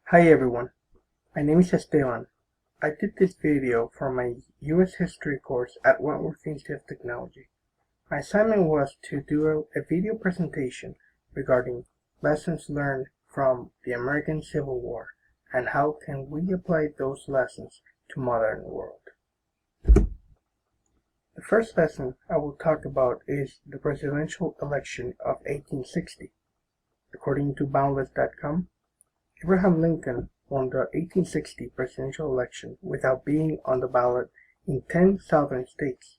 Hi everyone, my name is Esteban. I did this video for my US History course at Wentworth Institute of Technology. My assignment was to do a video presentation regarding lessons learned from the American Civil War and how can we apply those lessons to modern world. The first lesson I will talk about is the presidential election of 1860. According to Boundless.com, Abraham Lincoln won the 1860 presidential election without being on the ballot in 10 southern states.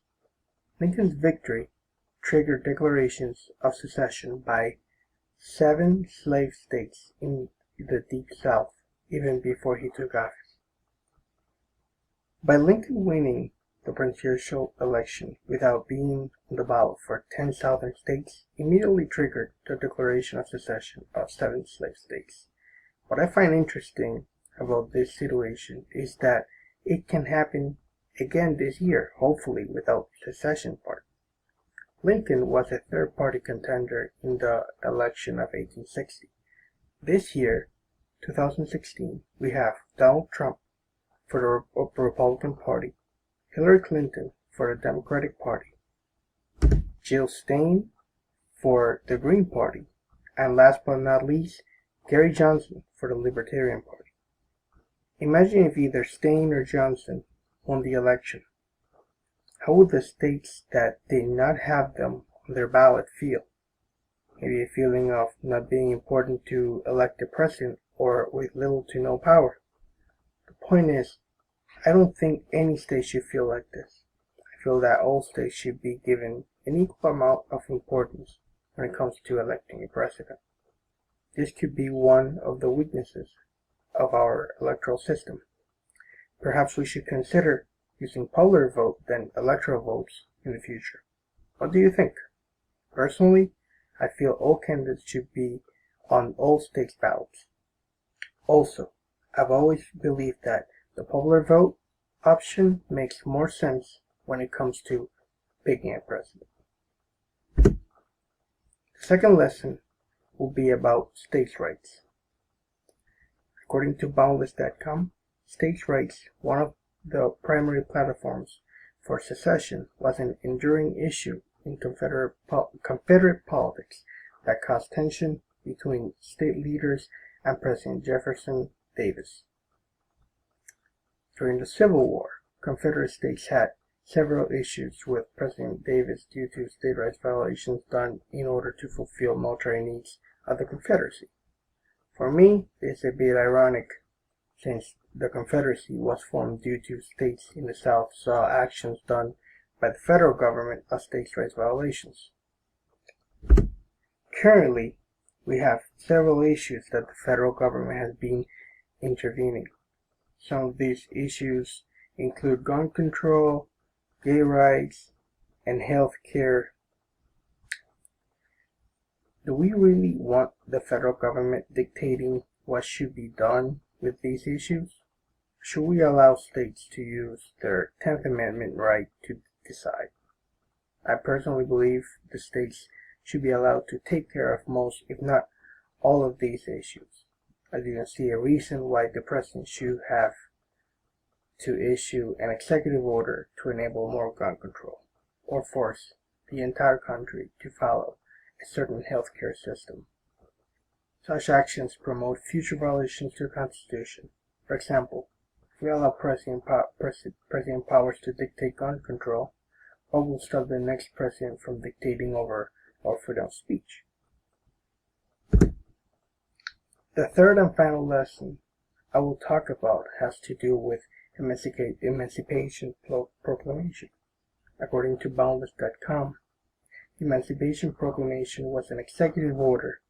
Lincoln's victory triggered declarations of secession by 7 slave states in the Deep South even before he took office. By Lincoln winning the presidential election without being on the ballot for 10 southern states immediately triggered the declaration of secession of 7 slave states. What I find interesting about this situation is that it can happen again this year, hopefully without secession part. Lincoln was a third-party contender in the election of 1860. This year, 2016, we have Donald Trump for the Republican Party, Hillary Clinton for the Democratic Party, Jill Stein for the Green Party, and last but not least, Gary Johnson for the Libertarian Party. Imagine if either Stein or Johnson won the election. How would the states that did not have them on their ballot feel? Maybe a feeling of not being important to elect a president or with little to no power. The point is, I don't think any state should feel like this. I feel that all states should be given an equal amount of importance when it comes to electing a president. This could be one of the weaknesses of our electoral system. Perhaps we should consider using popular vote than electoral votes in the future. What do you think? Personally, I feel all candidates should be on all states' ballots. Also, I've always believed that the popular vote option makes more sense when it comes to picking a president. The second lesson will be about states' rights. According to Boundless.com, states' rights, one of the primary platforms for secession, was an enduring issue in Confederate politics that caused tension between state leaders and President Jefferson Davis. During the Civil War, Confederate states had several issues with President Davis due to state rights violations done in order to fulfill military needs of the Confederacy. For me, it's a bit ironic since the Confederacy was formed due to states in the South saw actions done by the federal government as states' rights violations. Currently, we have several issues that the federal government has been intervening. Some of these issues include gun control, gay rights, and health care. Do we really want the federal government dictating what should be done with these issues? Should we allow states to use their 10th Amendment right to decide? I personally believe the states should be allowed to take care of most, if not all, of these issues. I didn't see a reason why the president should have to issue an executive order to enable more gun control, or force the entire country to follow a certain healthcare system. Such actions promote future violations to the Constitution. For example, if we allow president powers to dictate gun control, what will stop the next president from dictating over our freedom of speech? The third and final lesson I will talk about has to do with Emancipation Proclamation. According to Boundless.com, the Emancipation Proclamation was an executive order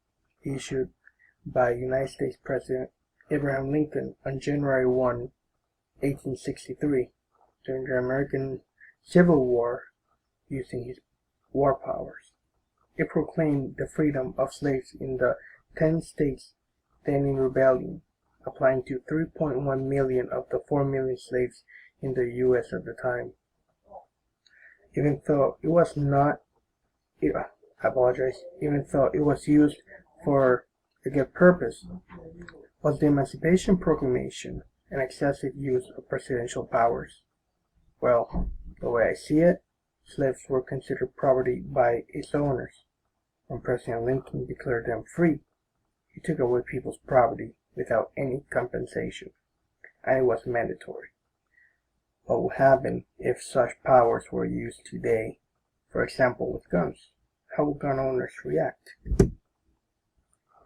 issued by United States President Abraham Lincoln on January 1, 1863, during the American Civil War, using his war powers. It proclaimed the freedom of slaves in the 10 states then in rebellion, applying to 3.1 million of the 4 million slaves in the U.S. at the time. Even though it was used for a good purpose, Was the Emancipation Proclamation an excessive use of presidential powers? Well, the way I see it, slaves were considered property by its owners. When President Lincoln declared them free, he took away people's property without any compensation, and it was mandatory. What would happen if such powers were used today, for example with guns? How would gun owners react?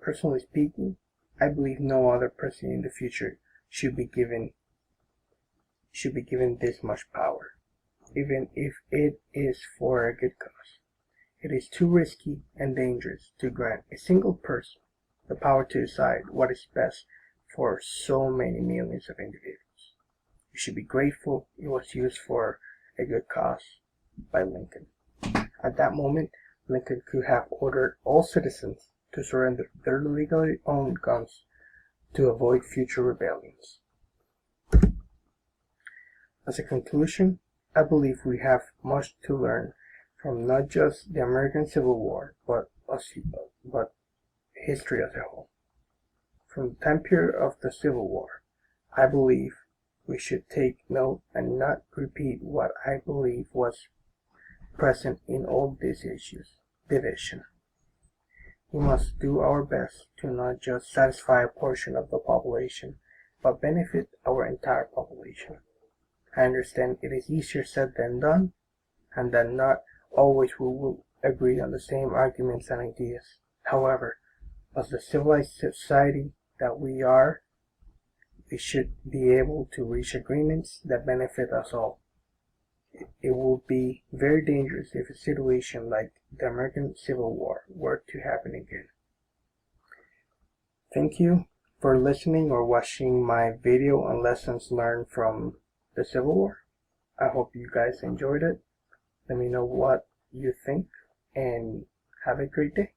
Personally speaking, I believe no other president in the future should be given this much power, even if it is for a good cause. It is too risky and dangerous to grant a single person the power to decide what is best for so many millions of individuals. We should be grateful it was used for a good cause by Lincoln. At that moment, Lincoln could have ordered all citizens to surrender their legally owned guns to avoid future rebellions. As a conclusion, I believe we have much to learn from not just the American Civil War, but history as a whole. From the time period of the Civil War, I believe we should take note and not repeat what I believe was present in all these issues: division. We must do our best to not just satisfy a portion of the population, but benefit our entire population. I understand it is easier said than done, and that not always we will agree on the same arguments and ideas. However, as the civilized society that we are, we should be able to reach agreements that benefit us all. It would be very dangerous if a situation like the American Civil War were to happen again. Thank you for listening or watching my video on lessons learned from the Civil War. I hope you guys enjoyed it. Let me know what you think and have a great day.